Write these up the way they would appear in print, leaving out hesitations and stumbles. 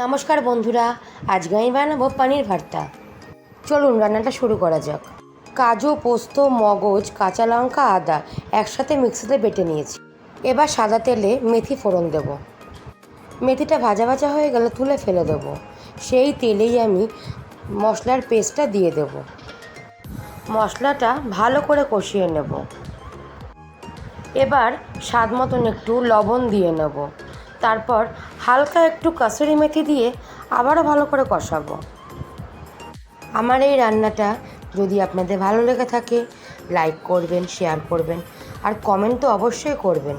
নমস্কার বন্ধুরা, আজকে আমি বানাবো পনির ভর্তা। চলুন রান্নাটা শুরু করা যাক। কাজু, পোস্ত, মগজ, কাঁচা লঙ্কা, আদা একসাথে মিক্সিতে বেটে নিয়েছি। এবার সাদা তেলে মেথি ফোড়ন দেব। মেথিটা ভাজা ভাজা হয়ে গেলে তুলে ফেলে দেব। সেই তেলেই আমি মশলার পেস্টটা দিয়ে দেব। মশলাটা ভালো করে কষিয়ে নেব। এবার স্বাদ মতন একটু লবণ দিয়ে নেব। তারপর হালকা একটু কাসুরি মেথি দিয়ে আবারও ভালো করে কষাবো। আমার এই রান্নাটা যদি আপনাদের ভালো লেগে থাকে, লাইক করবেন, শেয়ার করবেন আর কমেন্ট তো অবশ্যই করবেন।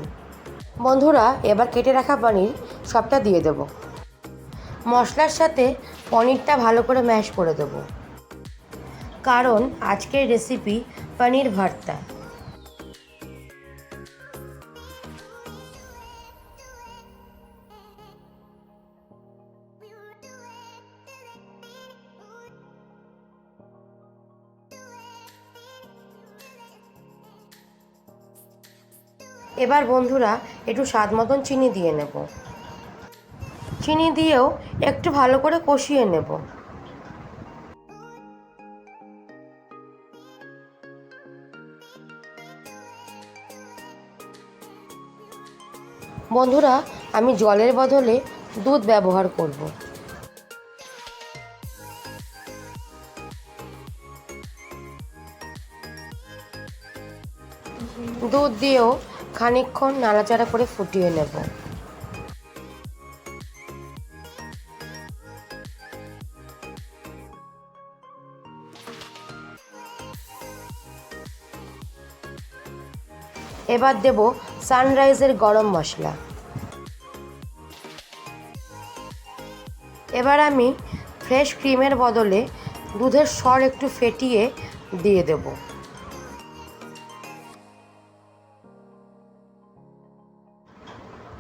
বন্ধুরা, এবার কেটে রাখা পনির সবটা দিয়ে দেব। মশলার সাথে পনিরটা ভালো করে ম্যাশ করে দেব, কারণ আজকের রেসিপি পনির ভর্তা। এবার বন্ধুরা একটু স্বাদ মতন চিনি দিয়ে নেব। চিনি দিয়েও একটু ভালো করে কষিয়ে নেব। বন্ধুরা, আমি জলের বদলে দুধ ব্যবহার করব। দুধ দিয়েও খানিকক্ষণ নাড়াচাড়া করে ফুটিয়ে নেব। এবার দেব সানরাইজের গরম মশলা। এবার আমি ফ্রেশ ক্রিমের বদলে দুধের সর একটু ফেটিয়ে দিয়ে দেব।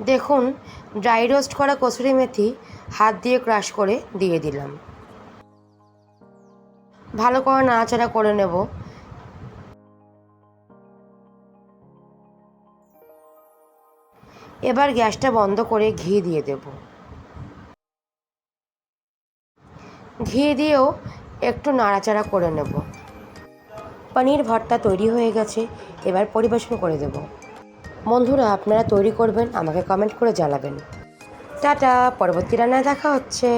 দেখুন, ড্রাই রোস্ট করা কসুরি মেথি হাত দিয়ে ক্রাশ করে দিয়ে দিলাম। ভালো করে নাড়াচাড়া করে নেব। এবার গ্যাসটা বন্ধ করে ঘি দিয়ে দেব। ঘি দিয়েও একটু নাড়াচাড়া করে নেব। পনির ভর্তা তৈরি হয়ে গেছে, এবার পরিবেশন করে দেব। বন্ধুরা, আপনারা তৈরি করবেন, আমাকে কমেন্ট করে জানাবেন। টাটা, পরবর্তী রান্নায় দেখা হচ্ছে।